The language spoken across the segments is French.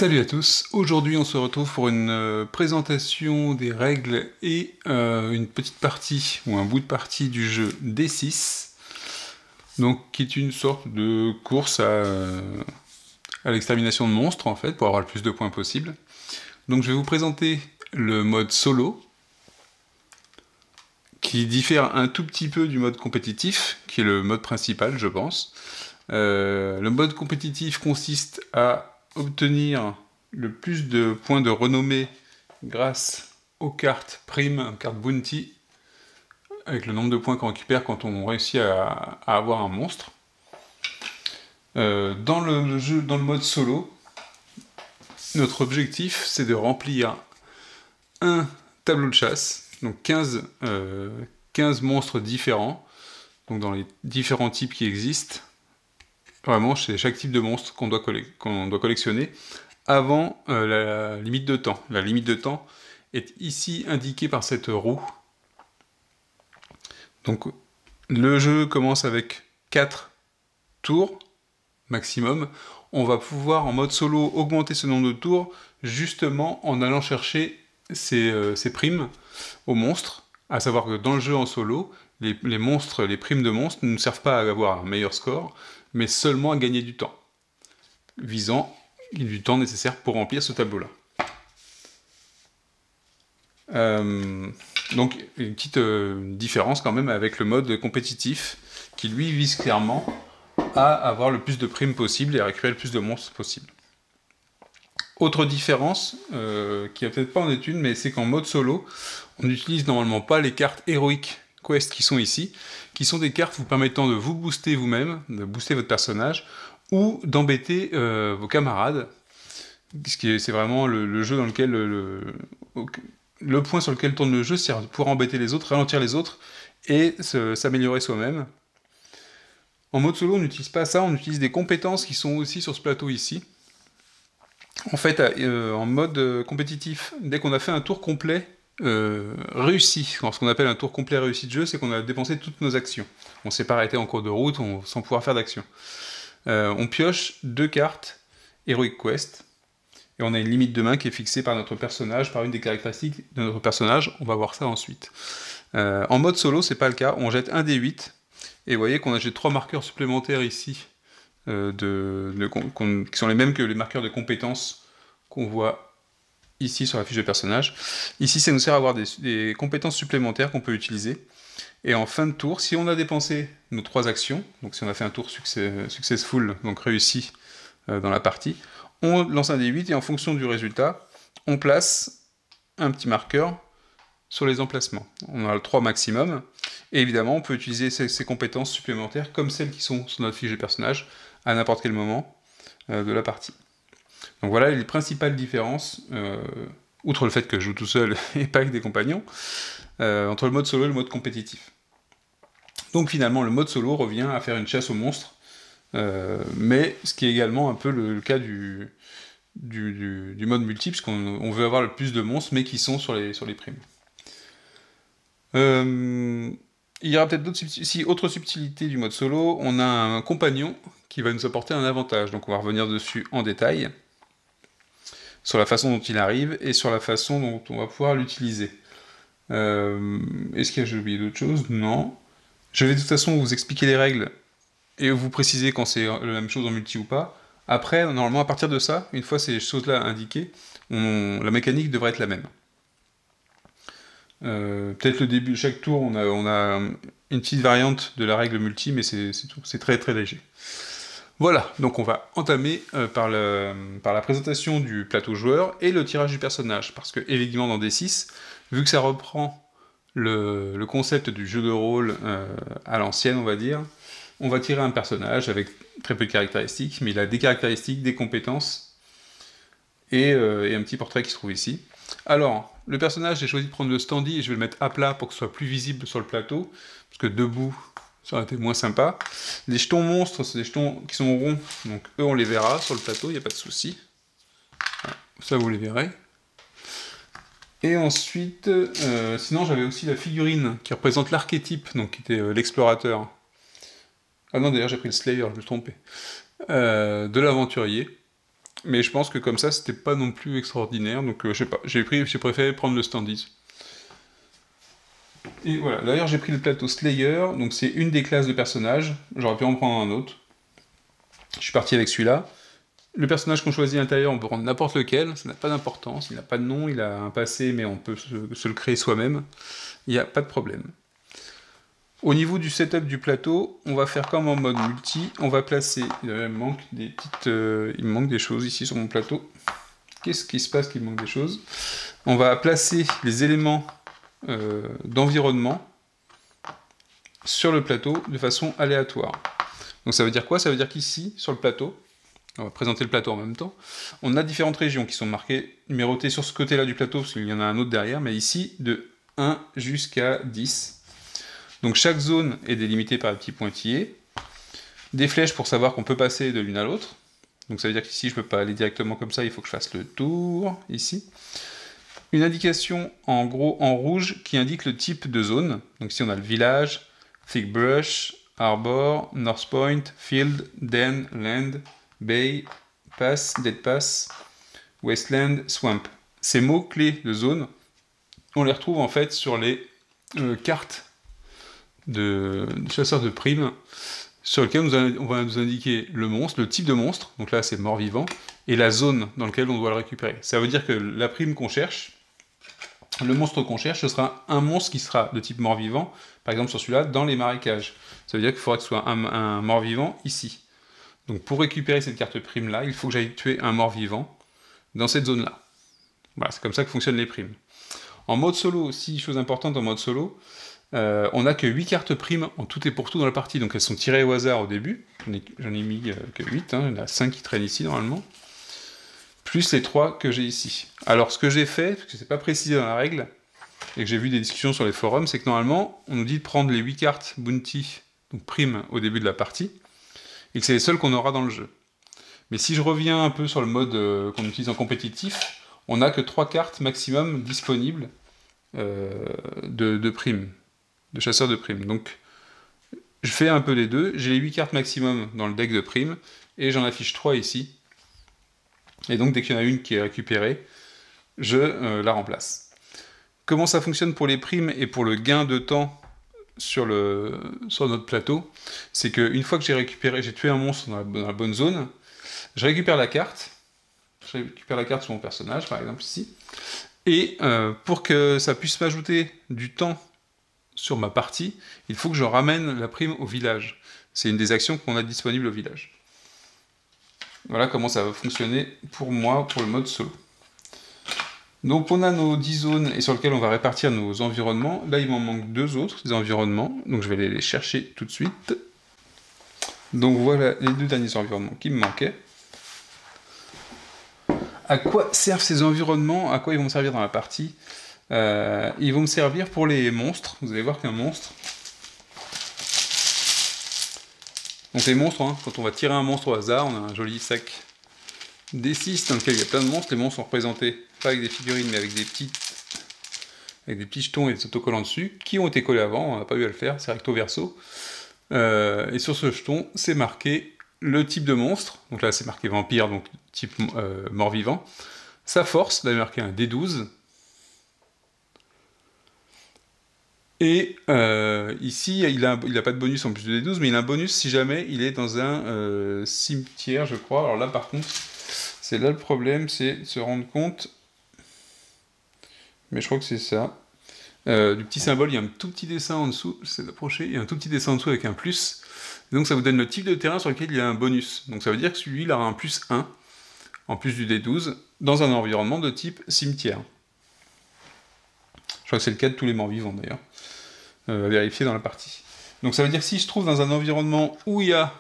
Salut à tous, aujourd'hui on se retrouve pour une présentation des règles et une petite partie ou un bout de partie du jeu D6, donc qui est une sorte de course à l'extermination de monstres en fait, pour avoir le plus de points possible. Donc je vais vous présenter le mode solo, qui diffère un tout petit peu du mode compétitif, qui est le mode principal je pense. Le mode compétitif consiste à obtenir le plus de points de renommée grâce aux cartes prime, cartes bounty, avec le nombre de points qu'on récupère quand on réussit à avoir un monstre. Dans le mode solo, notre objectif c'est de remplir un tableau de chasse, donc 15 monstres différents, donc dans les différents types qui existent. Vraiment, c'est chaque type de monstre qu'on doit collectionner avant la limite de temps. La limite de temps est ici indiquée par cette roue. Donc, le jeu commence avec 4 tours maximum. On va pouvoir, en mode solo, augmenter ce nombre de tours, justement en allant chercher ces primes aux monstres. À savoir que dans le jeu en solo, les monstres, les primes de monstres ne nous servent pas à avoir un meilleur score, mais seulement à gagner du temps, visant du temps nécessaire pour remplir ce tableau-là. Donc une petite différence quand même avec le mode compétitif, qui lui vise clairement à avoir le plus de primes possible et à récupérer le plus de monstres possible. Autre différence, qui n'est peut-être pas en étude, mais c'est qu'en mode solo, on n'utilise normalement pas les cartes Heroic Quest qui sont ici, qui sont des cartes vous permettant de vous booster vous-même, de booster votre personnage, ou d'embêter vos camarades. C'est vraiment le jeu dans lequel le point sur lequel tourne le jeu, c'est de pouvoir embêter les autres, ralentir les autres, et s'améliorer soi-même. En mode solo, on n'utilise pas ça, on utilise des compétences qui sont aussi sur ce plateau ici. En fait, en mode compétitif, dès qu'on a fait un tour complet réussi, ce qu'on appelle un tour complet réussi de jeu, c'est qu'on a dépensé toutes nos actions. On s'est pas arrêté en cours de route sans pouvoir faire d'action. On pioche 2 cartes Heroic Quest, et on a une limite de main qui est fixée par notre personnage, par une des caractéristiques de notre personnage. On va voir ça ensuite. En mode solo, c'est pas le cas. On jette un D8, et vous voyez qu'on a jeté 3 marqueurs supplémentaires ici, qui sont les mêmes que les marqueurs de compétences qu'on voit ici sur la fiche de personnage. Ici, ça nous sert à avoir des compétences supplémentaires qu'on peut utiliser. Et en fin de tour, si on a dépensé nos 3 actions, donc si on a fait un tour successful, donc réussi dans la partie, on lance un D8 et en fonction du résultat, on place un petit marqueur sur les emplacements. On a le 3 maximum, et évidemment, on peut utiliser ces compétences supplémentaires comme celles qui sont sur notre fiche de personnage à n'importe quel moment de la partie. Donc voilà les principales différences, outre le fait que je joue tout seul et pas avec des compagnons, entre le mode solo et le mode compétitif. Donc finalement, le mode solo revient à faire une chasse aux monstres, mais ce qui est également un peu le cas du mode multi, puisqu'on veut avoir le plus de monstres, mais qui sont sur les primes. Il y aura peut-être autre subtilité du mode solo, on a un compagnon qui va nous apporter un avantage, donc on va revenir dessus en détail, sur la façon dont il arrive, et sur la façon dont on va pouvoir l'utiliser. Est-ce que j'ai oublié d'autres choses? Non. Je vais de toute façon vous expliquer les règles, et vous préciser quand c'est la même chose en multi ou pas. Après, normalement, à partir de ça, une fois ces choses-là indiquées, la mécanique devrait être la même. Peut-être le début, chaque tour, on a une petite variante de la règle multi, mais c'est tout, c'est très très léger. Voilà, donc on va entamer par la présentation du plateau joueur et le tirage du personnage, parce que évidemment dans D6, vu que ça reprend le concept du jeu de rôle à l'ancienne, on va dire, on va tirer un personnage avec très peu de caractéristiques, mais il a des caractéristiques, des compétences, et un petit portrait qui se trouve ici. Alors, le personnage, j'ai choisi de prendre le standy, et je vais le mettre à plat pour que ce soit plus visible sur le plateau, parce que debout, ça aurait été moins sympa. Les jetons monstres, c'est des jetons qui sont ronds, donc eux on les verra sur le plateau, il n'y a pas de souci. Voilà, ça vous les verrez. Et ensuite, sinon j'avais aussi la figurine qui représente l'archétype, donc qui était l'explorateur. Ah non, d'ailleurs j'ai pris le Slayer, je me suis trompé. De l'aventurier. Mais je pense que comme ça, c'était pas non plus extraordinaire, donc je sais pas, j'ai préféré prendre le Standees. Et voilà, d'ailleurs j'ai pris le plateau Slayer, donc c'est une des classes de personnages, j'aurais pu en prendre un autre. Je suis parti avec celui-là. Le personnage qu'on choisit à l'intérieur, on peut prendre n'importe lequel, ça n'a pas d'importance, il n'a pas de nom, il a un passé, mais on peut se le créer soi-même, il n'y a pas de problème. Au niveau du setup du plateau, on va faire comme en mode multi, on va placer, il me manque des choses ici sur mon plateau. Qu'est-ce qui se passe qu'il manque des choses? On va placer les éléments d'environnement sur le plateau de façon aléatoire. Donc ça veut dire quoi? Ça veut dire qu'ici, sur le plateau, on va présenter le plateau en même temps, on a différentes régions qui sont marquées, numérotées sur ce côté-là du plateau, parce qu'il y en a un autre derrière, mais ici, de 1 jusqu'à 10. Donc chaque zone est délimitée par des petits pointillés, des flèches pour savoir qu'on peut passer de l'une à l'autre. Donc ça veut dire qu'ici, je ne peux pas aller directement comme ça, il faut que je fasse le tour, ici. Une indication en gros en rouge qui indique le type de zone. Donc ici, on a le village, thick brush, arbor, north point, field, den, land, bay, pass, dead pass, wasteland, swamp. Ces mots-clés de zone, on les retrouve en fait sur les cartes de chasseurs de primes, sur lesquelles on va nous indiquer le monstre, le type de monstre, donc là c'est mort-vivant, et la zone dans laquelle on doit le récupérer. Ça veut dire que la prime qu'on cherche, le monstre qu'on cherche, ce sera un monstre qui sera de type mort-vivant, par exemple sur celui-là, dans les marécages. Ça veut dire qu'il faudra que ce soit un mort-vivant ici. Donc pour récupérer cette carte prime-là, il faut que j'aille tuer un mort-vivant dans cette zone-là. Voilà, c'est comme ça que fonctionnent les primes. En mode solo aussi, chose importante en mode solo, on n'a que 8 cartes primes en tout et pour tout dans la partie, donc elles sont tirées au hasard au début, j'en ai mis que 8, hein, il y en a 5 qui traînent ici normalement, plus les 3 que j'ai ici. Alors ce que j'ai fait, parce que c'est pas précisé dans la règle, et que j'ai vu des discussions sur les forums, c'est que normalement, on nous dit de prendre les 8 cartes bounty, donc primes au début de la partie, et que c'est les seules qu'on aura dans le jeu. Mais si je reviens un peu sur le mode qu'on utilise en compétitif, on n'a que 3 cartes maximum disponibles de primes, de chasseurs de primes. Donc je fais un peu les deux, j'ai les 8 cartes maximum dans le deck de primes, et j'en affiche 3 ici. Et donc dès qu'il y en a une qui est récupérée, je la remplace. Comment ça fonctionne pour les primes et pour le gain de temps sur notre plateau? C'est qu'une fois que j'ai tué un monstre dans la bonne zone, je récupère la carte. Je récupère la carte sur mon personnage, par exemple ici. Et pour que ça puisse m'ajouter du temps sur ma partie, il faut que je ramène la prime au village. C'est une des actions qu'on a disponible au village. Voilà comment ça va fonctionner pour moi, pour le mode solo. Donc on a nos 10 zones et sur lesquelles on va répartir nos environnements. Là il m'en manque 2 autres, des environnements, donc je vais aller les chercher tout de suite. Donc voilà les 2 derniers environnements qui me manquaient. À quoi servent ces environnements? À quoi ils vont me servir dans la partie? Ils vont me servir pour les monstres. Vous allez voir qu'un monstre... Donc les monstres, hein, quand on va tirer un monstre au hasard, on a un joli sac D6 dans lequel il y a plein de monstres. Les monstres sont représentés pas avec des figurines, mais avec des petits jetons et des autocollants dessus, qui ont été collés avant, on n'a pas eu à le faire, c'est recto verso. Et sur ce jeton, c'est marqué le type de monstre, donc là c'est marqué vampire, donc type mort-vivant. Sa force, là il est marqué un D12. Et ici, il a pas de bonus en plus de D12, mais il a un bonus si jamais il est dans un cimetière, je crois. Alors là par contre, c'est là le problème, c'est de se rendre compte... Mais je crois que c'est ça. Du petit symbole, il y a un tout petit dessin en dessous, j'essaie d'approcher, il y a un tout petit dessin en dessous avec un plus. Et donc ça vous donne le type de terrain sur lequel il y a un bonus. Donc ça veut dire que celui-là il aura un plus 1, en plus du D12, dans un environnement de type cimetière. Je crois que c'est le cas de tous les morts-vivants d'ailleurs. À vérifier dans la partie. Donc ça veut dire que si je trouve dans un environnement où il y a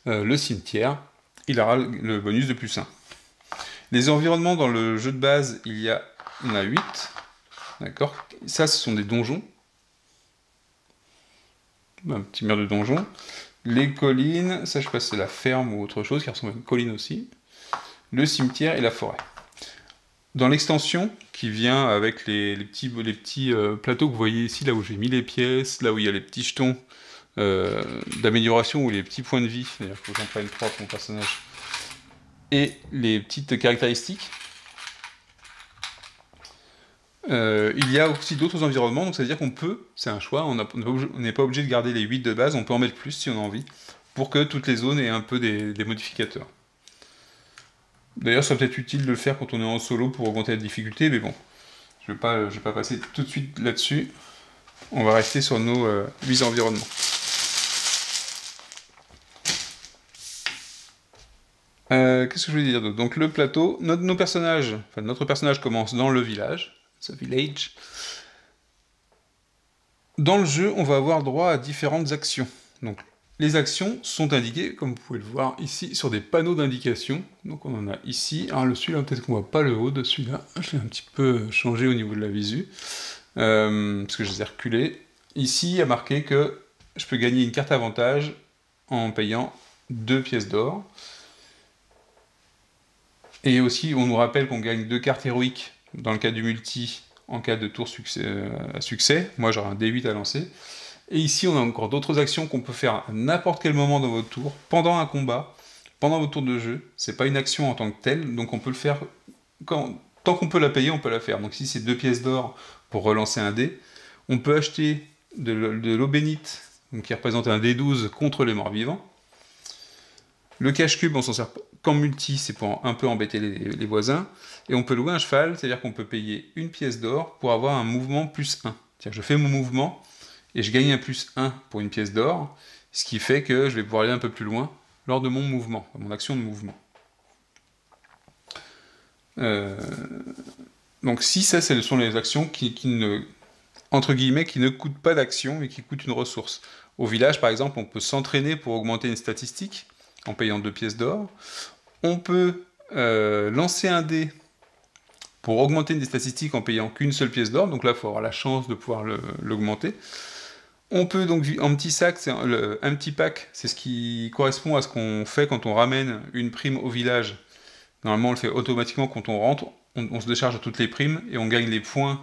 le cimetière, il aura le bonus de plus 1. Les environnements dans le jeu de base, on a 8. D'accord? Ça, ce sont des donjons. Un petit mur de donjon. Les collines, ça je sais pas si c'est la ferme ou autre chose, qui ressemble à une colline aussi. Le cimetière et la forêt. Dans l'extension, qui vient avec les petits plateaux que vous voyez ici, là où j'ai mis les pièces, là où il y a les petits jetons d'amélioration ou les petits points de vie, d'ailleurs il faut que j'en prenne 3 pour mon personnage, et les petites caractéristiques, il y a aussi d'autres environnements, donc ça veut dire qu'on peut, c'est un choix, on n'est pas obligé de garder les 8 de base, on peut en mettre plus si on a envie, pour que toutes les zones aient un peu des modificateurs. D'ailleurs, ça serait peut-être utile de le faire quand on est en solo pour augmenter la difficulté, mais bon, je vais pas passer tout de suite là-dessus. On va rester sur nos 8 environnements. Qu'est-ce que je voulais dire d'autre? Donc le plateau, notre personnage commence dans le village, ce village. Dans le jeu, on va avoir droit à différentes actions. Donc les actions sont indiquées, comme vous pouvez le voir ici, sur des panneaux d'indication. Donc on en a ici. Alors celui-là, peut-être qu'on voit pas le haut de celui-là. Je l'ai un petit peu changé au niveau de la visu, parce que je les ai reculés. Ici, il y a marqué que je peux gagner une carte avantage en payant 2 pièces d'or. Et aussi, on nous rappelle qu'on gagne 2 cartes héroïques dans le cas du multi, en cas de tour à succès. Moi, j'aurai un D8 à lancer. Et ici, on a encore d'autres actions qu'on peut faire à n'importe quel moment dans votre tour, pendant un combat, pendant votre tour de jeu. C'est pas une action en tant que telle, donc on peut le faire tant qu'on peut la payer, on peut la faire. Donc ici, c'est 2 pièces d'or pour relancer un dé. On peut acheter de l'eau bénite, donc qui représente un D12 contre les morts vivants. Le cache-cube, on s'en sert qu'en multi, c'est pour un peu embêter les voisins. Et on peut louer un cheval, c'est-à-dire qu'on peut payer 1 pièce d'or pour avoir un mouvement plus 1. C'est-à-dire que je fais mon mouvement, et je gagne un plus 1 pour 1 pièce d'or, ce qui fait que je vais pouvoir aller un peu plus loin lors de mon mouvement, mon action de mouvement. Donc si ça, ce sont les actions qui ne, entre guillemets, qui ne coûtent pas d'action, mais qui coûtent une ressource. Au village, par exemple, on peut s'entraîner pour augmenter une statistique, en payant 2 pièces d'or. On peut lancer un dé pour augmenter des statistiques en payant qu'une seule pièce d'or, donc là, il faut avoir la chance de pouvoir l'augmenter. On peut donc, en petit sac, un petit pack, c'est ce qui correspond à ce qu'on fait quand on ramène une prime au village. Normalement, on le fait automatiquement quand on rentre, on se décharge de toutes les primes, et on gagne les points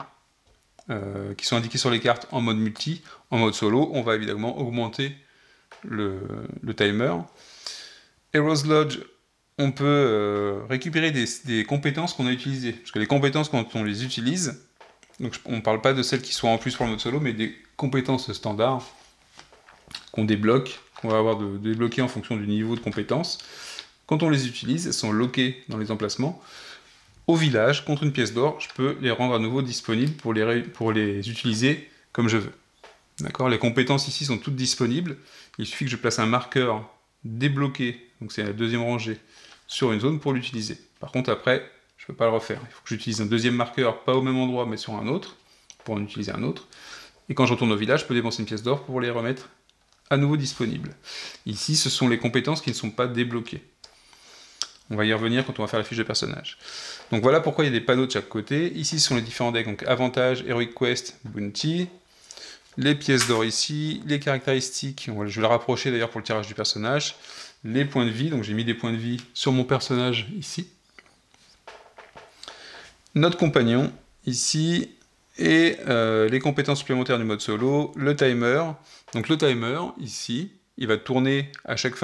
qui sont indiqués sur les cartes en mode multi. En mode solo, on va évidemment augmenter le timer. Heroes Lodge, on peut récupérer des compétences qu'on a utilisées. Parce que les compétences, quand on les utilise, donc on ne parle pas de celles qui sont en plus pour le mode solo, mais des compétences standards qu'on débloque, qu'on va avoir de débloquer en fonction du niveau de compétences. Quand on les utilise, elles sont lockées dans les emplacements. Au village, contre une pièce d'or, je peux les rendre à nouveau disponibles pour les utiliser comme je veux. D'accord ? Les compétences ici sont toutes disponibles. Il suffit que je place un marqueur débloqué, donc c'est la deuxième rangée, sur une zone pour l'utiliser. Par contre, après, je ne peux pas le refaire. Il faut que j'utilise un deuxième marqueur, pas au même endroit, mais sur un autre, pour en utiliser un autre. Et quand je retourne au village, je peux dépenser une pièce d'or pour les remettre à nouveau disponibles. Ici, ce sont les compétences qui ne sont pas débloquées. On va y revenir quand on va faire la fiche de personnage. Donc voilà pourquoi il y a des panneaux de chaque côté. Ici, ce sont les différents decks, donc avantage, Heroic Quest, Bounty. Les pièces d'or ici, les caractéristiques, je vais la rapprocher d'ailleurs pour le tirage du personnage, les points de vie, donc j'ai mis des points de vie sur mon personnage ici, notre compagnon ici, et les compétences supplémentaires du mode solo, le timer, donc le timer ici, il va tourner à chaque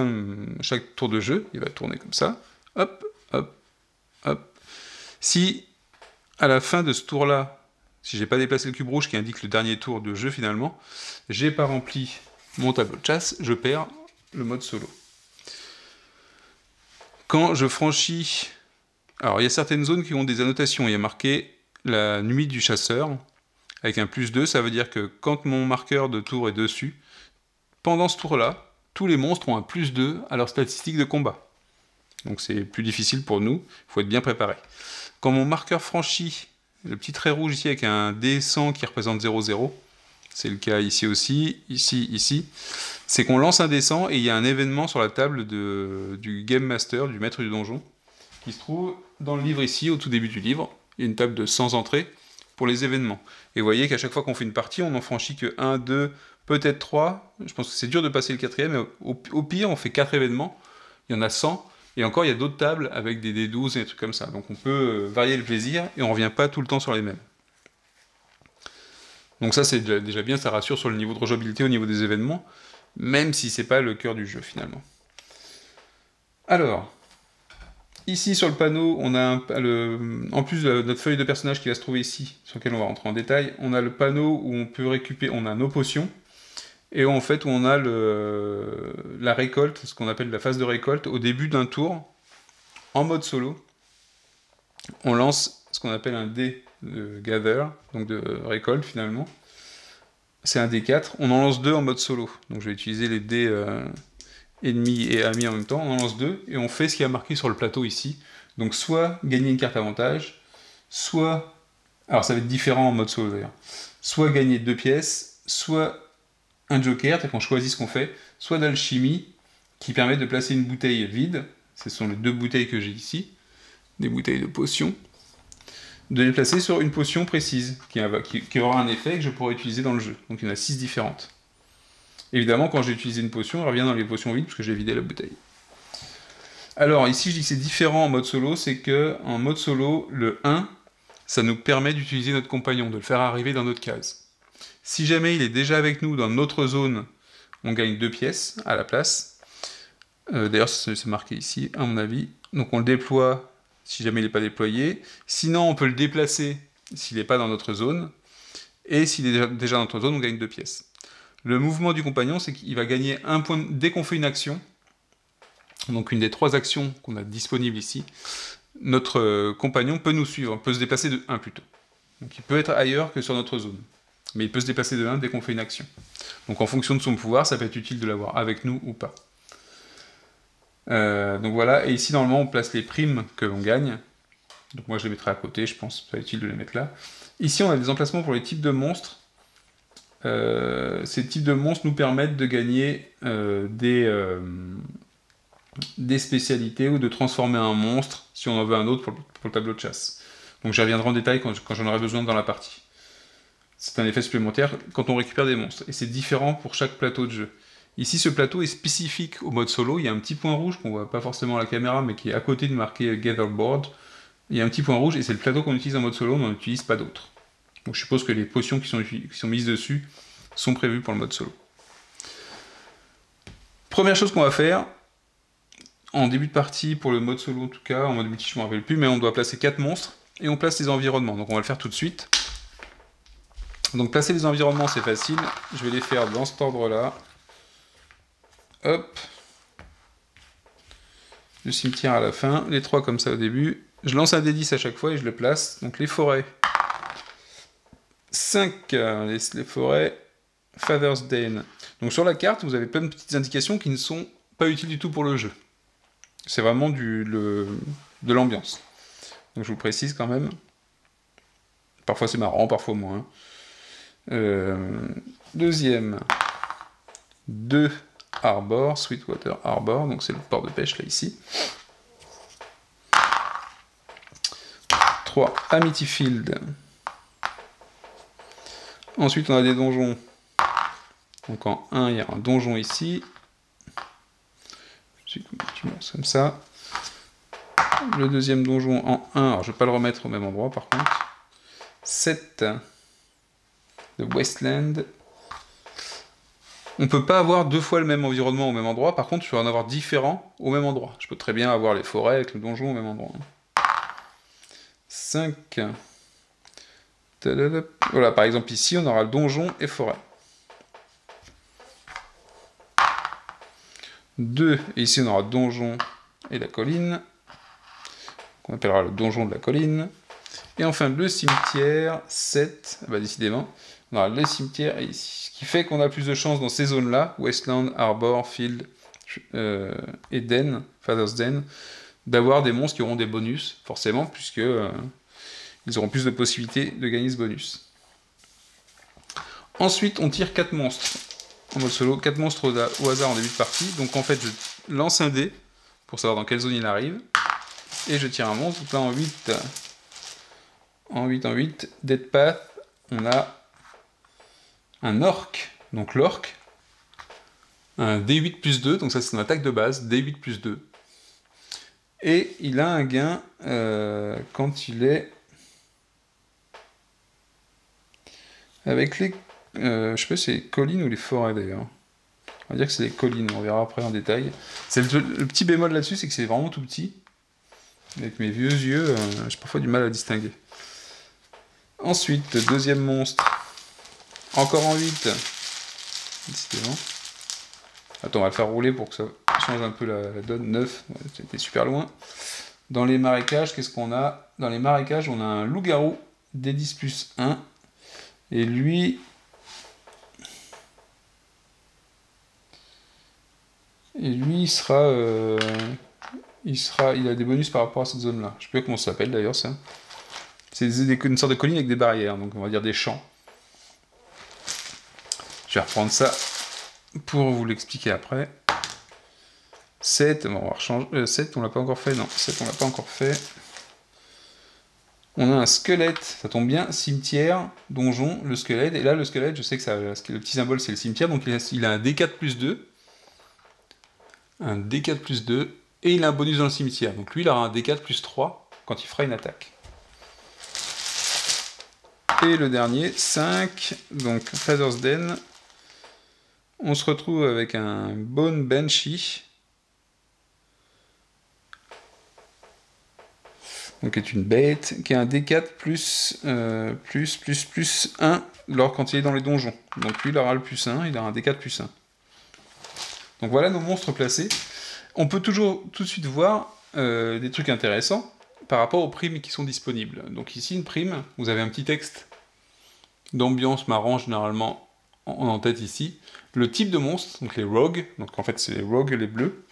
tour de jeu, il va tourner comme ça, hop, hop, hop. Si à la fin de ce tour-là, si j'ai pas déplacé le cube rouge qui indique le dernier tour de jeu finalement, j'ai pas rempli mon tableau de chasse, je perds le mode solo. Quand je franchis... Alors il y a certaines zones qui ont des annotations, il y a marqué la nuit du chasseur, avec un +2, ça veut dire que quand mon marqueur de tour est dessus, pendant ce tour-là, tous les monstres ont un +2 à leur statistique de combat. Donc c'est plus difficile pour nous, il faut être bien préparé. Quand mon marqueur franchit le petit trait rouge ici avec un D100 qui représente 0,0, c'est le cas ici aussi, ici, c'est qu'on lance un D100 et il y a un événement sur la table du Game Master, du maître du donjon, qui se trouve dans le livre ici, au tout début du livre. Il y a une table de 100 entrées pour les événements. Et vous voyez qu'à chaque fois qu'on fait une partie, on n'en franchit que 1, 2, peut-être 3. Je pense que c'est dur de passer le 4e, mais au pire, on fait 4 événements. Il y en a 100. Et encore, il y a d'autres tables avec des D12 et des trucs comme ça. Donc on peut varier le plaisir et on ne revient pas tout le temps sur les mêmes. Donc ça, c'est déjà bien, ça rassure sur le niveau de rejouabilité au niveau des événements, même si c'est pas le cœur du jeu finalement. Alors, Ici sur le panneau, on a en plus de notre feuille de personnage qui va se trouver ici, sur laquelle on va rentrer en détail, on a le panneau où on peut récupérer, on a nos potions, et en fait où on a la récolte, ce qu'on appelle la phase de récolte, au début d'un tour, en mode solo. On lance ce qu'on appelle un dé de gather, donc de récolte finalement. C'est un D4, on en lance 2 en mode solo. Donc je vais utiliser les dés ennemis et amis en même temps, on en lance 2, et on fait ce qui est marqué sur le plateau ici. Donc soit gagner une carte avantage, soit... Alors ça va être différent en mode solo d'ailleurs. Soit gagner 2 pièces, soit un joker, c'est qu'on choisit ce qu'on fait, soit d'alchimie, qui permet de placer une bouteille vide, ce sont les 2 bouteilles que j'ai ici, des bouteilles de potions, de les placer sur une potion précise, qui aura un effet que je pourrai utiliser dans le jeu. Donc il y en a 6 différentes. Évidemment, quand j'ai utilisé une potion, elle revient dans les potions vides, parce que j'ai vidé la bouteille. Alors, ici, je dis que c'est différent en mode solo, c'est que en mode solo, le 1, ça nous permet d'utiliser notre compagnon, de le faire arriver dans notre case. Si jamais il est déjà avec nous dans notre zone, on gagne 2 pièces à la place. D'ailleurs, c'est marqué ici, à mon avis. Donc on le déploie si jamais il n'est pas déployé. Sinon, on peut le déplacer s'il n'est pas dans notre zone. Et s'il est déjà dans notre zone, on gagne 2 pièces. Le mouvement du compagnon, c'est qu'il va gagner un point dès qu'on fait une action. Donc une des 3 actions qu'on a disponibles ici. Notre compagnon peut nous suivre, peut se déplacer de 1 plutôt. Donc il peut être ailleurs que sur notre zone. Mais il peut se déplacer de 1 dès qu'on fait une action. Donc en fonction de son pouvoir, ça peut être utile de l'avoir avec nous ou pas. Donc voilà, et ici normalement on place les primes que l'on gagne. Donc moi je les mettrai à côté, je pense, c'est utile de les mettre là. Ici on a des emplacements pour les types de monstres. Ces types de monstres nous permettent de gagner des spécialités ou de transformer un monstre si on en veut un autre pour le tableau de chasse. Donc j'y reviendrai en détail quand j'en aurai besoin dans la partie. C'est un effet supplémentaire quand on récupère des monstres, et c'est différent pour chaque plateau de jeu. Ici, ce plateau est spécifique au mode solo. Il y a un petit point rouge qu'on voit pas forcément à la caméra, mais qui est à côté de marqué Gather Board. Il y a un petit point rouge, et c'est le plateau qu'on utilise en mode solo, on n'en utilise pas d'autres. Donc je suppose que les potions qui sont mises dessus sont prévues pour le mode solo. Première chose qu'on va faire, en début de partie, pour le mode solo en tout cas, en mode multi je ne me rappelle plus, mais on doit placer 4 monstres, et on place les environnements. Donc on va le faire tout de suite. Donc placer les environnements, c'est facile. Je vais les faire dans cet ordre-là. Hop. Le cimetière à la fin, les 3 comme ça au début. Je lance un D10 à chaque fois et je le place. Donc les forêts. 5, les forêts Father's Den. Donc sur la carte, vous avez plein de petites indications qui ne sont pas utiles du tout pour le jeu. C'est vraiment de l'ambiance. Donc je vous précise quand même. Parfois c'est marrant, parfois moins. Deuxième. 2 Harbor, Sweetwater Harbor, donc c'est le port de pêche là ici. 3 Amity Field. Ensuite on a des donjons. Donc en 1 il y a un donjon ici. Tu lances comme ça. Le deuxième donjon en 1, alors je ne vais pas le remettre au même endroit par contre. 7 de Westland. On ne peut pas avoir 2 fois le même environnement au même endroit, par contre je peux en avoir différents au même endroit. Je peux très bien avoir les forêts avec le donjon au même endroit. 5. Voilà, par exemple ici on aura le donjon et forêt. 2, et ici on aura le donjon et la colline, qu'on appellera le donjon de la colline. Et enfin le cimetière, 7, bah décidément, on aura le cimetière ici. Ce qui fait qu'on a plus de chances dans ces zones-là, Westland, Harbor, Field et Den, Father's Den, d'avoir des monstres qui auront des bonus, forcément, puisque ils auront plus de possibilités de gagner ce bonus. Ensuite, on tire 4 monstres. En mode solo, 4 monstres au hasard en début de partie. Donc en fait, je lance un dé pour savoir dans quelle zone il arrive. Et je tire un monstre. Donc là, en 8, Dead Path, on a un orc. Donc l'orc, un D8 plus 2. Donc ça, c'est son attaque de base. D8 plus 2. Et il a un gain quand il est avec les... je sais pas si c'est les collines ou les forêts d'ailleurs. On va dire que c'est les collines, on verra après en détail. Le petit bémol là-dessus, c'est que c'est vraiment tout petit. Avec mes vieux yeux, j'ai parfois du mal à distinguer. Ensuite, deuxième monstre. Encore en 8. Décidément. Attends, on va le faire rouler pour que ça change un peu la donne. 9, c'était super loin. Dans les marécages, qu'est-ce qu'on a? Dans les marécages, on a un loup-garou, D10 plus 1. Et lui... il a des bonus par rapport à cette zone-là. Je sais plus comment ça s'appelle d'ailleurs, ça. C'est une sorte de colline avec des barrières, donc on va dire des champs. Je vais reprendre ça pour vous l'expliquer après. 7, bon, on va rechanger. 7, on l'a pas encore fait, non. 7, on l'a pas encore fait. On a un squelette, ça tombe bien, cimetière, donjon, le squelette. Et là, le squelette, je sais que le petit symbole, c'est le cimetière, donc il a un D4 plus 2. Un D4 plus 2. Et il a un bonus dans le cimetière. Donc lui, il aura un D4 plus 3 quand il fera une attaque. Et le dernier, 5. Donc Father's Den. On se retrouve avec un Bone Banshee. Donc qui est une bête, qui a un D4 plus 1 quand il est dans les donjons. Donc lui, il aura le plus 1, il aura un D4 plus 1. Donc voilà nos monstres placés. On peut toujours tout de suite voir des trucs intéressants par rapport aux primes qui sont disponibles. Donc ici, une prime, vous avez un petit texte d'ambiance marrant généralement en tête ici. Le type de monstre, donc les rogues, donc en fait c'est les rogues les bleus.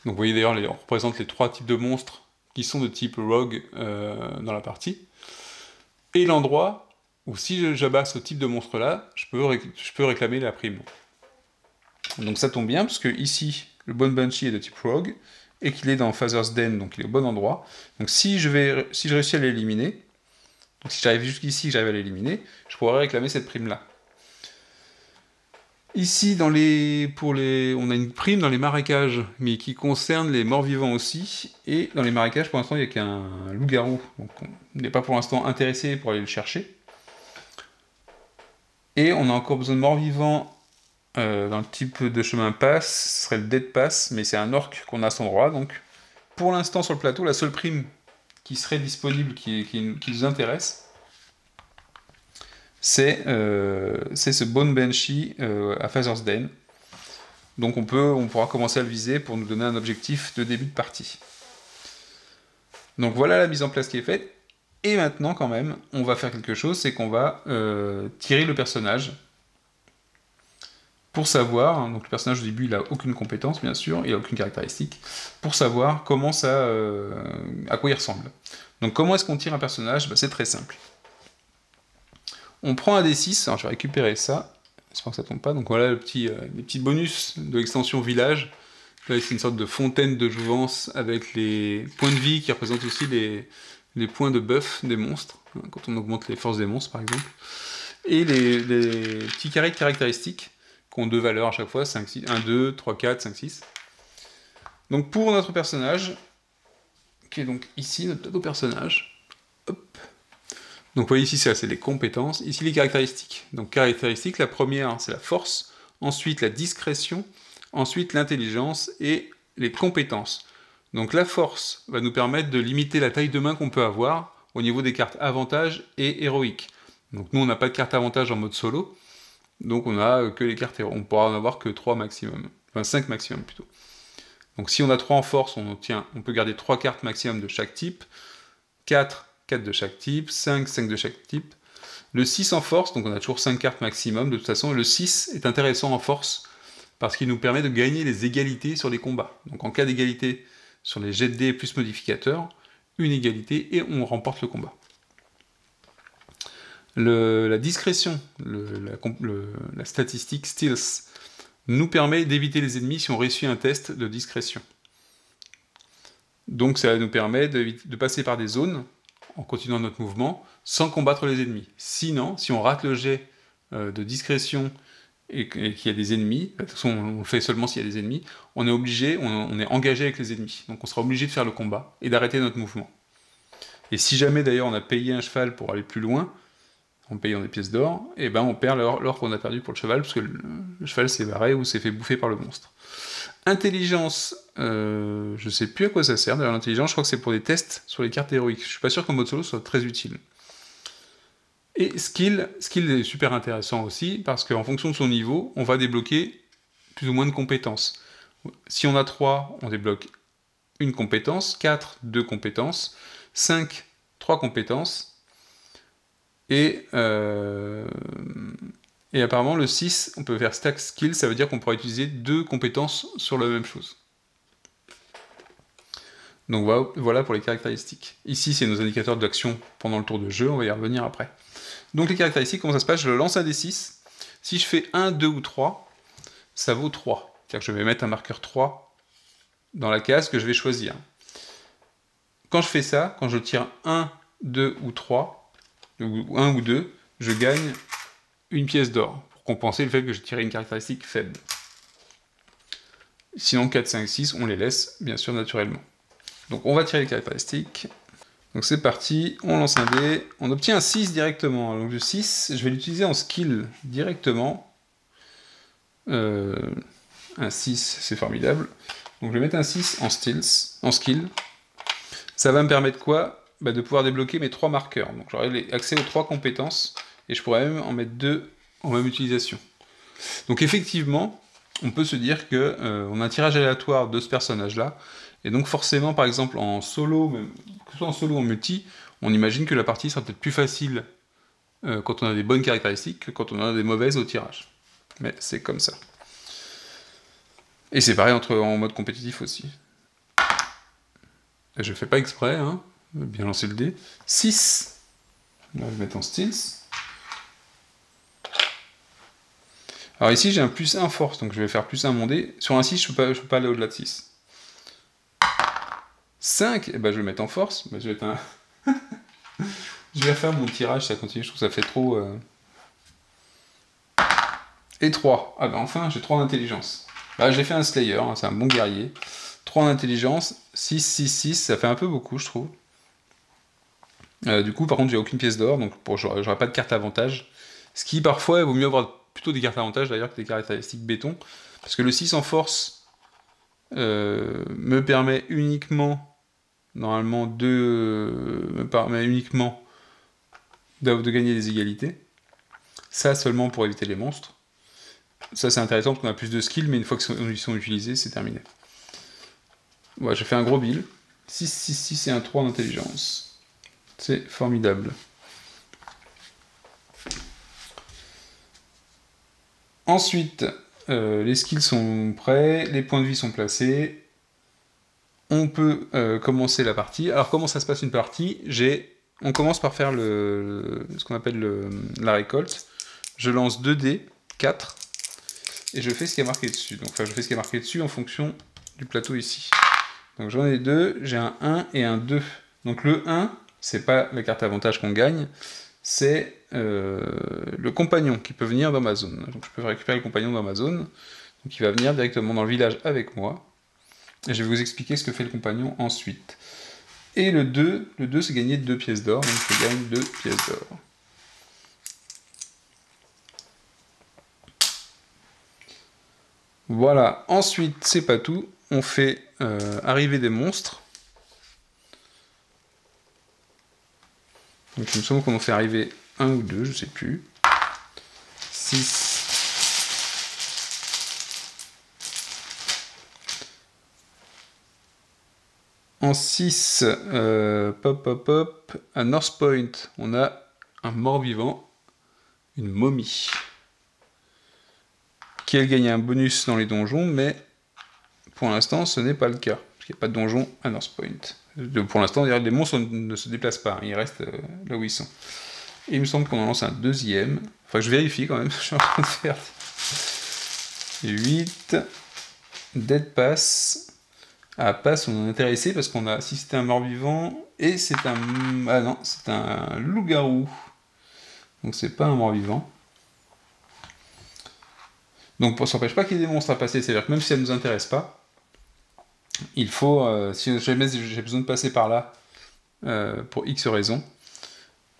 Donc vous voyez d'ailleurs, on représente les 3 types de monstres qui sont de type rogue dans la partie. Et l'endroit où si j'abasse ce type de monstre-là, je peux réclamer la prime. Donc ça tombe bien, parce que ici, le Bone Banshee est de type rogue, et qu'il est dans Father's Den, donc il est au bon endroit. Donc si je réussis à l'éliminer, donc si j'arrive jusqu'ici, j'arrive à l'éliminer, je pourrais réclamer cette prime-là. Ici, on a une prime dans les marécages, mais qui concerne les morts-vivants aussi. Et dans les marécages, pour l'instant, il n'y a qu'un loup-garou. Donc on n'est pas pour l'instant intéressé pour aller le chercher. Et on a encore besoin de morts-vivants dans le type de chemin pass. Ce serait le Dead Pass, mais c'est un orc qu'on a à son droit. Donc pour l'instant, sur le plateau, la seule prime qui serait disponible, qui nous intéresse, c'est ce Bone Banshee à Father's Den. Donc on pourra commencer à le viser pour nous donner un objectif de début de partie. Donc voilà la mise en place qui est faite. Et maintenant quand même, on va faire quelque chose, c'est qu'on va tirer le personnage. Pour savoir, donc le personnage au début il n'a aucune compétence bien sûr, il n'a aucune caractéristique, pour savoir comment à quoi il ressemble. Donc comment est-ce qu'on tire un personnage? C'est très simple. On prend un D6, alors je vais récupérer ça, j'espère que ça tombe pas, donc voilà les petits bonus de l'extension village. Là c'est une sorte de fontaine de jouvence avec les points de vie qui représentent aussi les points de buff des monstres, quand on augmente les forces des monstres par exemple. Et les petits carrés de caractéristiques, qui ont 2 valeurs à chaque fois, 5, 6, 1, 2, 3, 4, 5, 6. Donc pour notre personnage, qui est donc ici notre plateau personnage, hop. Donc vous voyez ici, c'est les compétences, ici les caractéristiques. Donc caractéristiques, la première c'est la force, ensuite la discrétion, ensuite l'intelligence et les compétences. Donc la force va nous permettre de limiter la taille de main qu'on peut avoir au niveau des cartes avantage et héroïque. Donc nous on n'a pas de carte avantage en mode solo, donc on n'a que les cartes héros, on pourra en avoir que 3 maximum, enfin 5 maximum plutôt. Donc si on a 3 en force, on peut garder 3 cartes maximum de chaque type, 4 de chaque type, 5 de chaque type. Le 6 en force, donc on a toujours 5 cartes maximum, de toute façon le 6 est intéressant en force, parce qu'il nous permet de gagner les égalités sur les combats. Donc en cas d'égalité sur les jets de dés plus modificateurs, une égalité et on remporte le combat. La discrétion, la statistique Stealth, nous permet d'éviter les ennemis si on réussit un test de discrétion. Donc ça nous permet de passer par des zones en continuant notre mouvement sans combattre les ennemis. Sinon, si on rate le jet de discrétion et qu'il y a des ennemis, de toute façon on le fait seulement s'il y a des ennemis, on est engagé avec les ennemis. Donc on sera obligé de faire le combat et d'arrêter notre mouvement. Et si jamais d'ailleurs on a payé un cheval pour aller plus loin, en payant des pièces d'or, et ben on perd l'or qu'on a perdu pour le cheval, parce que le cheval s'est barré ou s'est fait bouffer par le monstre. Intelligence, je sais plus à quoi ça sert. D'ailleurs, l'intelligence, je crois que c'est pour des tests sur les cartes héroïques. Je suis pas sûr qu'en mode solo, ce soit très utile. Et skill est super intéressant aussi, parce qu'en fonction de son niveau, on va débloquer plus ou moins de compétences. Si on a 3, on débloque une compétence, 4, 2 compétences, 5, 3 compétences, et apparemment le 6, on peut faire stack skill, ça veut dire qu'on pourra utiliser 2 compétences sur la même chose. Donc voilà pour les caractéristiques. Ici, c'est nos indicateurs d'action pendant le tour de jeu, on va y revenir après. Donc les caractéristiques, comment ça se passe? Je lance un D6. Si je fais 1, 2 ou 3, ça vaut 3. C'est-à-dire que je vais mettre un marqueur 3 dans la case que je vais choisir. Quand je fais ça, quand je tire 1, 2 ou 3, ou 1 ou 2, je gagne une pièce d'or, pour compenser le fait que j'ai tiré une caractéristique faible. Sinon 4, 5, 6, on les laisse, bien sûr, naturellement. Donc on va tirer les caractéristiques. Donc c'est parti, on lance un dé, on obtient un 6 directement. Donc le 6, je vais l'utiliser en skill directement. Un 6, c'est formidable. Donc je vais mettre un 6 en skill. Ça va me permettre quoi? De pouvoir débloquer mes 3 marqueurs. Donc j'aurai accès aux 3 compétences, et je pourrais même en mettre 2 en même utilisation. Donc effectivement, on peut se dire qu'on a un tirage aléatoire de ce personnage-là, et donc forcément, par exemple, en solo, même, que ce soit en solo ou en multi, on imagine que la partie sera peut-être plus facile quand on a des bonnes caractéristiques que quand on a des mauvaises au tirage. Mais c'est comme ça. Et c'est pareil en mode compétitif aussi. Et je fais pas exprès, hein. Bien lancer le dé. 6. Là, je vais mettre en stills. Alors ici, j'ai un plus 1 force, donc je vais faire plus 1 mon dé. Sur un 6, je peux pas aller au-delà de 6. 5, je vais le mettre en force. Je vais être un... je vais faire mon tirage, ça continue, je trouve que ça fait trop... Et 3. Enfin, j'ai 3 en intelligence. J'ai fait un Slayer, hein, c'est un bon guerrier. 3 en intelligence, 6, 6, 6, ça fait un peu beaucoup, je trouve. Du coup, par contre, j'ai aucune pièce d'or, donc j'aurai pas de carte avantage. Ce qui, parfois, il vaut mieux avoir plutôt des cartes avantage, d'ailleurs, que des caractéristiques béton. Parce que le 6 en force me permet uniquement... Normalement, me permet uniquement de gagner des égalités. Ça seulement pour éviter les monstres. Ça c'est intéressant parce qu'on a plus de skills, mais une fois qu'ils sont utilisés, c'est terminé. Voilà, j'ai fait un gros bill. 6, 6, 6 et un 3 en intelligence. C'est formidable. Ensuite, les skills sont prêts, les points de vie sont placés. On peut commencer la partie. Alors comment ça se passe une partie? On commence par faire ce qu'on appelle la récolte. Je lance 2 dés, 4, et je fais ce qui est marqué dessus. Donc je fais ce qui est marqué dessus en fonction du plateau ici. Donc j'en ai 2, j'ai un 1 et un 2. Donc le 1, c'est pas la carte avantage qu'on gagne, c'est le compagnon qui peut venir dans ma zone. Donc je peux récupérer le compagnon dans ma zone. Donc il va venir directement dans le village avec moi. Et je vais vous expliquer ce que fait le compagnon ensuite. Et le 2 c'est gagner 2 pièces d'or, donc je gagne 2 pièces d'or. Voilà, ensuite, c'est pas tout, on fait arriver des monstres. Donc il me semble qu'on en fait arriver 1 ou 2, je sais plus. 6. En 6, à North Point, on a un mort-vivant, une momie, qui elle gagne un bonus dans les donjons, mais pour l'instant ce n'est pas le cas, parce qu'il n'y a pas de donjon à North Point. Pour l'instant, les monstres ne se déplacent pas, ils restent là où ils sont. Et il me semble qu'on en lance un deuxième, enfin je vérifie quand même, je suis en train de faire 8, Dead Pass. À Pass, on est intéressé parce qu'on a assisté à un mort-vivant et c'est un... Ah non, c'est un loup-garou. Donc c'est pas un mort-vivant. Donc ça n'empêche pas qu'il y ait des monstres à passer, c'est-à-dire que même si ça ne nous intéresse pas, il faut, si jamais j'ai besoin de passer par là, pour X raisons,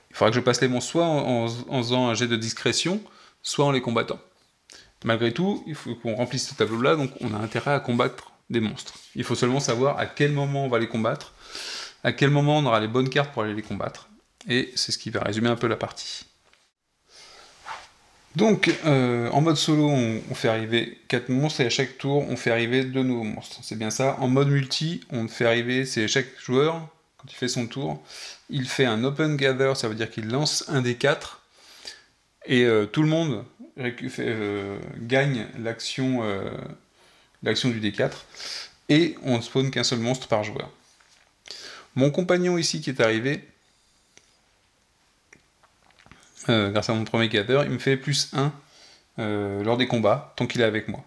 il faudra que je passe les monstres soit en faisant un jet de discrétion, soit en les combattant. Malgré tout, il faut qu'on remplisse ce tableau-là, donc on a intérêt à combattre des monstres. Il faut seulement savoir à quel moment on va les combattre, à quel moment on aura les bonnes cartes pour aller les combattre, et c'est ce qui va résumer un peu la partie. Donc, en mode solo, on fait arriver 4 monstres, et à chaque tour, on fait arriver 2 nouveaux monstres. C'est bien ça. En mode multi, on fait arriver, c'est chaque joueur, quand il fait son tour, il fait un Open Gather, ça veut dire qu'il lance un des 4, et tout le monde gagne l'action du D4, et on ne spawn qu'un seul monstre par joueur. Mon compagnon ici qui est arrivé, grâce à mon premier gather, il me fait +1 lors des combats, tant qu'il est avec moi.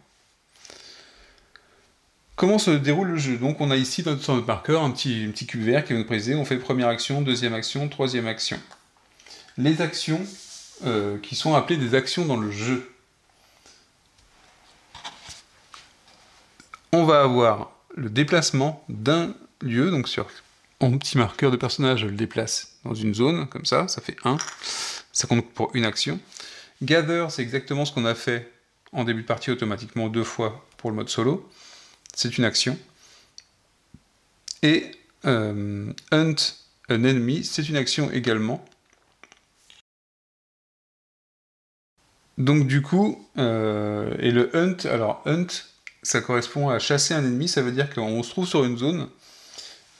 Comment se déroule le jeu? Donc on a ici sur notre marqueur un petit cube vert qui va nous préciser, on fait première action, deuxième action, troisième action. Les actions qui sont appelées des actions dans le jeu. On va avoir le déplacement d'un lieu, donc sur mon petit marqueur de personnage, je le déplace dans une zone, comme ça fait 1, ça compte pour une action. Gather, c'est exactement ce qu'on a fait en début de partie automatiquement 2 fois pour le mode solo, c'est une action. Et Hunt un ennemi, c'est une action également. Donc du coup, et le Hunt, alors Hunt, ça correspond à chasser un ennemi, ça veut dire qu'on se trouve sur une zone,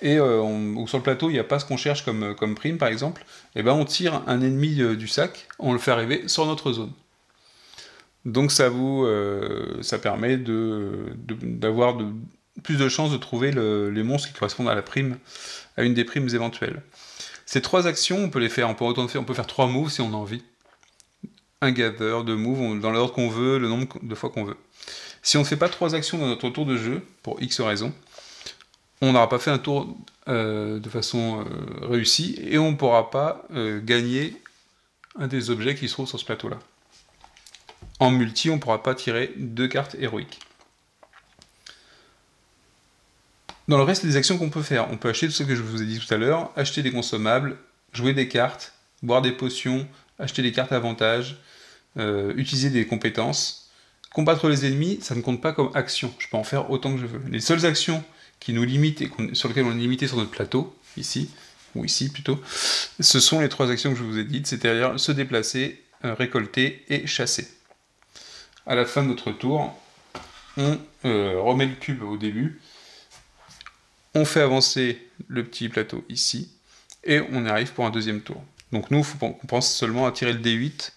et ou sur le plateau, il n'y a pas ce qu'on cherche comme prime, par exemple, et ben on tire un ennemi du sac, on le fait arriver sur notre zone. Donc ça permet d'avoir plus de chances de trouver les monstres qui correspondent à à une des primes éventuelles. Ces 3 actions, on peut faire 3 moves si on a envie. Un gather, 2 moves, dans l'ordre qu'on veut, le nombre de fois qu'on veut. Si on ne fait pas 3 actions dans notre tour de jeu, pour X raisons, on n'aura pas fait un tour de façon réussie, et on ne pourra pas gagner un des objets qui se trouvent sur ce plateau-là. En multi, on ne pourra pas tirer 2 cartes héroïques. Dans le reste des actions qu'on peut faire, on peut acheter tout ce que je vous ai dit tout à l'heure, acheter des consommables, jouer des cartes, boire des potions, acheter des cartes avantages, utiliser des compétences. Combattre les ennemis, ça ne compte pas comme action, je peux en faire autant que je veux. Les seules actions qui nous limitent et sur lesquelles on est limité sur notre plateau, ici, ou ici plutôt, ce sont les 3 actions que je vous ai dites, c'est-à-dire se déplacer, récolter et chasser. À la fin de notre tour, on remet le cube au début, on fait avancer le petit plateau ici, et on arrive pour un deuxième tour. Donc nous, on pense seulement à tirer le D8.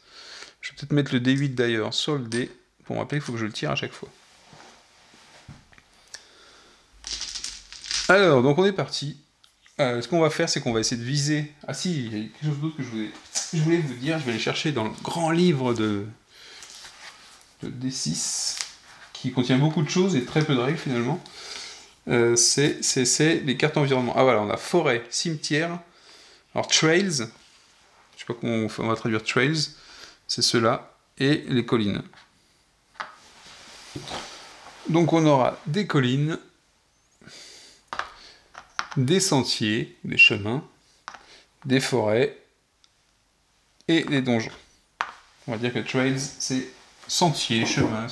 Je vais peut-être mettre le D8 d'ailleurs sur le D, pour me rappeler qu'il faut que je le tire à chaque fois. Alors, donc on est parti. Ce qu'on va faire, c'est qu'on va essayer de viser... Ah si, il y a quelque chose d'autre que je voulais vous dire, je vais aller chercher dans le grand livre de D6, qui contient beaucoup de choses et très peu de règles finalement. C'est les cartes environnement. Ah voilà, on a forêt, cimetière, alors trails, je sais pas comment on va traduire trails, c'est ceux-là, et les collines. Donc on aura des collines, des sentiers, des chemins, des forêts et des donjons. On va dire que trails, c'est sentier, chemin.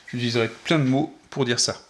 J'utiliserai plein de mots pour dire ça.